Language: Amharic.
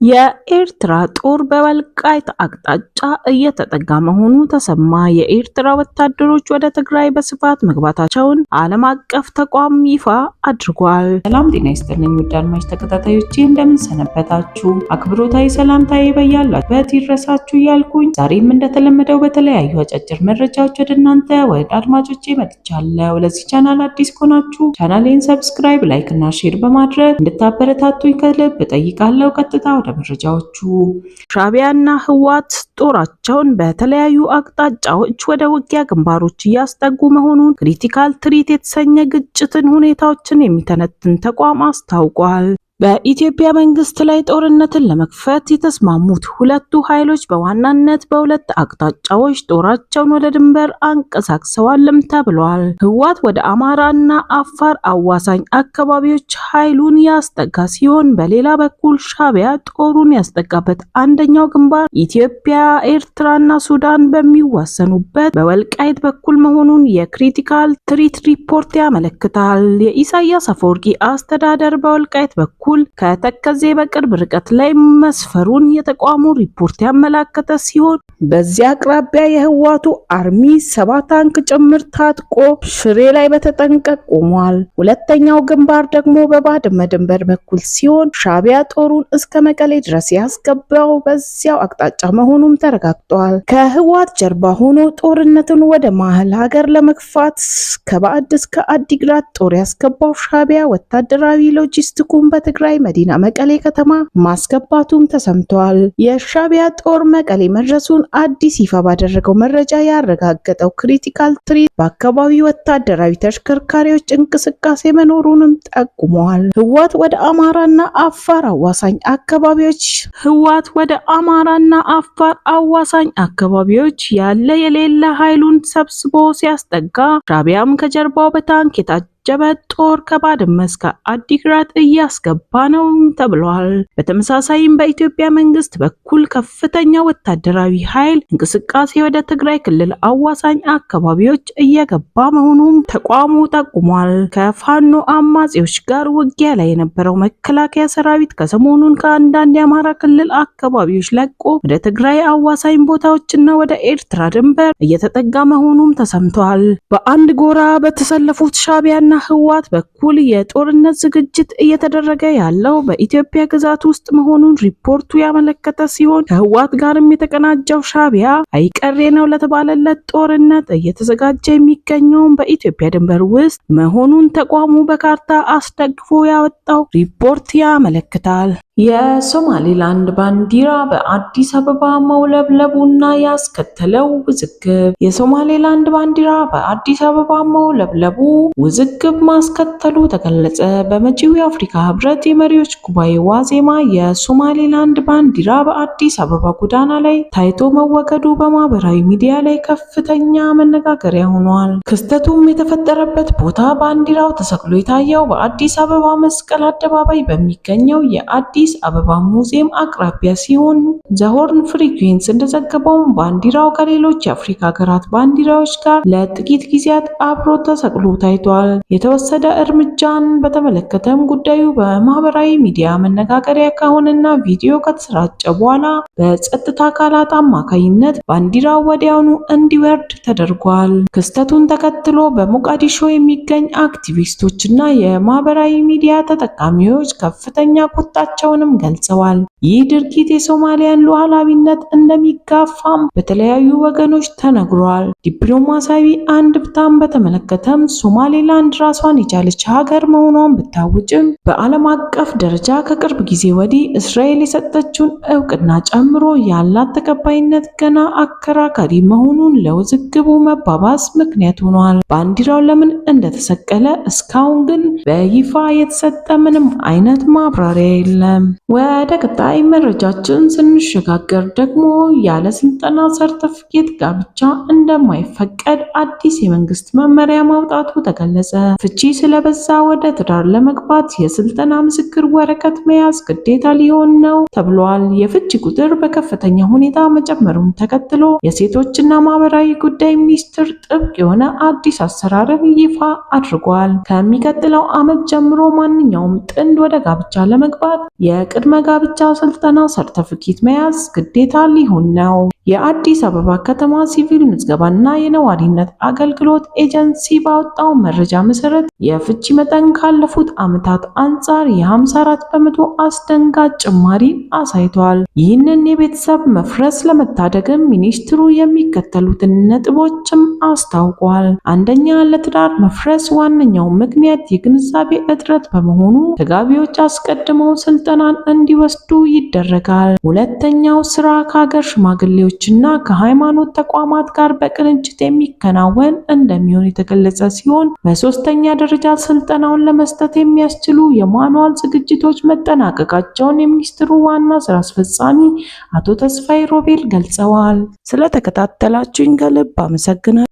የኤርትራ ጦር በወልቃይት አቅጣጫ እየተጠጋ መሆኑ ተሰማ። የኤርትራ ወታደሮች ወደ ትግራይ በስፋት መግባታቸውን ዓለም አቀፍ ተቋም ይፋ አድርጓል። ሰላም ጤና ይስጥልኝ ውድ አድማጭ ተከታታዮቼ እንደምን ሰነበታችሁ? አክብሮታዊ ሰላምታዬ በያላችሁበት ይድረሳችሁ እያልኩኝ ዛሬም እንደተለመደው በተለያዩ አጫጭር መረጃዎች ወደ እናንተ ወደ አድማጮቼ መጥቻለሁ። ለዚህ ቻናል አዲስ ከሆናችሁ ቻናሌን ሰብስክራይብ፣ ላይክ እና ሼር በማድረግ እንድታበረታቱኝ ከልብ እጠይቃለሁ። ቀጥታ ወደ መረጃዎቹ። ሻዕቢያና ህወሓት ጦራቸውን በተለያዩ አቅጣጫዎች ወደ ውጊያ ግንባሮች እያስጠጉ መሆኑን ክሪቲካል ትሪት የተሰኘ ግጭትን ሁኔታዎችን የሚተነትን ተቋም አስታውቋል። በኢትዮጵያ መንግስት ላይ ጦርነትን ለመክፈት የተስማሙት ሁለቱ ኃይሎች በዋናነት በሁለት አቅጣጫዎች ጦራቸውን ወደ ድንበር አንቀሳቅሰዋልም ተብሏል። ህወሓት ወደ አማራና አፋር አዋሳኝ አካባቢዎች ኃይሉን ያስጠጋ ሲሆን፣ በሌላ በኩል ሻዕቢያ ጦሩን ያስጠጋበት አንደኛው ግንባር ኢትዮጵያ፣ ኤርትራና ሱዳን በሚዋሰኑበት በወልቃይት በኩል መሆኑን የክሪቲካል ትሪት ሪፖርት ያመለክታል። የኢሳያስ አፈወርቂ አስተዳደር በወልቃይት በኩል ከተከዜ በቅርብ ርቀት ላይ መስፈሩን የተቋሙ ሪፖርት ያመለከተ ሲሆን፣ በዚያ አቅራቢያ የህወሓቱ አርሚ 7 ታንክ ጭምር ታጥቆ ሽሬ ላይ በተጠንቀቅ ቆሟል። ሁለተኛው ግንባር ደግሞ በባድመ ድንበር በኩል ሲሆን ሻዕቢያ ጦሩን እስከ መቀሌ ድረስ ያስገባው በዚያው አቅጣጫ መሆኑም ተረጋግጧል። ከህወሓት ጀርባ ሆኖ ጦርነትን ወደ መሀል ሀገር ለመግፋት ከባዕድ እስከ አዲግራት ጦር ያስገባው ሻዕቢያ ወታደራዊ ሎጂስቲኩን በትግራይ መዲና መቀሌ ከተማ ማስገባቱም ተሰምቷል። የሻዕቢያ ጦር መቀሌ መድረሱን አዲስ ይፋ ባደረገው መረጃ ያረጋገጠው ክሪቲካል ትሪት በአካባቢው ወታደራዊ ተሽከርካሪዎች እንቅስቃሴ መኖሩንም ጠቁመዋል። ህወሓት ወደ አማራና አፋር አዋሳኝ አካባቢዎች ያለ የሌለ ኃይሉን ሰብስቦ ሲያስጠጋ፣ ሻዕቢያም ከጀርባው በታንክ የታጀበ ጦር ከባድመ እስከ አዲግራት እያስገባ ነው ተብሏል። በተመሳሳይም በኢትዮጵያ መንግስት በኩል ከፍተኛ ወታደራዊ ኃይል እንቅስቃሴ ወደ ትግራይ ክልል አዋሳኝ አካባቢዎች እየገባ መሆኑን ተቋሙ ጠቁሟል። ከፋኖ አማጺዎች ጋር ውጊያ ላይ የነበረው መከላከያ ሰራዊት ከሰሞኑን ከአንዳንድ የአማራ ክልል አካባቢዎች ለቆ ወደ ትግራይ አዋሳኝ ቦታዎችና ወደ ኤርትራ ድንበር እየተጠጋ መሆኑም ተሰምቷል። በአንድ ጎራ በተሰለፉት ሻዕቢያና ህወሓት በኩል የጦርነት ዝግጅት እየተደረገ ያለው በኢትዮጵያ ግዛት ውስጥ መሆኑን ሪፖርቱ ያመለከተ ሲሆን፣ ከህወሓት ጋርም የተቀናጀው ሻዕቢያ አይቀሬ ነው ለተባለለት ጦርነት እየተዘጋጀ የሚገኘውን በኢትዮጵያ ድንበር ውስጥ መሆኑን ተቋሙ በካርታ አስደግፎ ያወጣው ሪፖርት ያመለክታል። የሶማሌላንድ ባንዲራ በአዲስ አበባ መውለብለቡና ያስከተለው ውዝግብ። የሶማሌላንድ ባንዲራ በአዲስ አበባ መውለብለቡ ውዝግብ ማስከተሉ ተገለጸ። በመጪው የአፍሪካ ህብረት የመሪዎች ጉባኤ ዋዜማ የሶማሌላንድ ባንዲራ በአዲስ አበባ ጎዳና ላይ ታይቶ መወገዱ በማህበራዊ ሚዲያ ላይ ከፍተኛ መነጋገሪያ ሆኗል። ክስተቱም የተፈጠረበት ቦታ ባንዲራው ተሰቅሎ የታየው በአዲስ አበባ መስቀል አደባባይ በሚገኘው የአዲስ አበባ ሙዚየም አቅራቢያ ሲሆን፣ ዘሆርን ፍሪኩዌንስ እንደዘገበውም ባንዲራው ከሌሎች የአፍሪካ ሀገራት ባንዲራዎች ጋር ለጥቂት ጊዜያት አብሮ ተሰቅሎ ታይቷል። የተወሰደ እርምጃን በተመለከተም ጉዳዩ በማህበራዊ ሚዲያ መነጋገሪያ ከሆነና ቪዲዮ ከተሰራጨ በኋላ በጸጥታ አካላት አማካኝነት ባንዲራው ወዲያውኑ እንዲወርድ ተደርጓል። ክስተቱን ተከትሎ በሞቃዲሾ የሚገኝ አክቲቪስቶች እና የማህበራዊ ሚዲያ ተጠቃሚዎች ከፍተኛ ቁጣቸውን ገልጸዋል። ይህ ድርጊት የሶማሊያን ሉዓላዊነት እንደሚጋፋም በተለያዩ ወገኖች ተነግሯል። ዲፕሎማሲያዊ አንድምታን በተመለከተም ሶማሌላንድ ራሷን የቻለች ሀገር መሆኗን ብታውጭም በዓለም አቀፍ ደረጃ ከቅርብ ጊዜ ወዲህ እስራኤል የሰጠችውን እውቅና ጨምሮ ያላት ተቀባይነት ገና አከራካሪ መሆኑን ለውዝግቡ መባባስ ምክንያት ሆኗል። ባንዲራው ለምን እንደተሰቀለ እስካሁን ግን በይፋ የተሰጠ ምንም አይነት ማብራሪያ የለም። ወደ ቀጣይ መረጃችን ስንሸጋገር ደግሞ ያለ ስልጠና ሰርተፍኬት ጋብቻ እንደማይፈቀድ አዲስ የመንግስት መመሪያ ማውጣቱ ተገለጸ። ፍቺ ስለበዛ ወደ ትዳር ለመግባት የስልጠና ምስክር ወረቀት መያዝ ግዴታ ሊሆን ነው ተብሏል። የፍቺ ቁጥር በከፍተኛ ሁኔታ መጨመሩን ተከትሎ የሴቶችና ማህበራዊ ጉዳይ ሚኒስቴር ጥብቅ የሆነ አዲስ አሰራርን ይፋ አድርጓል። ከሚቀጥለው ዓመት ጀምሮ ማንኛውም ጥንድ ወደ ጋብቻ ለመግባት የቅድመ ጋብቻ ስልጠና ሰርተፊኬት መያዝ ግዴታ ሊሆን ነው። የአዲስ አበባ ከተማ ሲቪል ምዝገባና የነዋሪነት አገልግሎት ኤጀንሲ ባወጣው መረጃ መሰረት የፍቺ መጠን ካለፉት ዓመታት አንጻር የ54 በመቶ አስደንጋጭ ጭማሪ አሳይቷል። ይህንን የቤተሰብ መፍረስ ለመታደግም ሚኒስትሩ የሚከተሉትን ነጥቦችም አስታውቋል። አንደኛ፣ ለትዳር መፍረስ ዋነኛው ምክንያት የግንዛቤ እጥረት በመሆኑ ተጋቢዎች አስቀድመው ስልጠናን እንዲወስዱ ይደረጋል። ሁለተኛው፣ ስራ ከሀገር ሽማግሌዎችና ከሃይማኖት ተቋማት ጋር በቅንጅት የሚከናወን እንደሚሆን የተገለጸ ሲሆን በሶስተኛ ደረጃ ስልጠናውን ለመስጠት የሚያስችሉ የማኑዋል ዝግጅቶች መጠናቀቃቸውን የሚኒስትሩ ዋና ስራ አስፈጻሚ አቶ ተስፋዬ ሮቤል ገልጸዋል። ስለተከታተላችሁኝ ከልብ አመሰግናለሁ።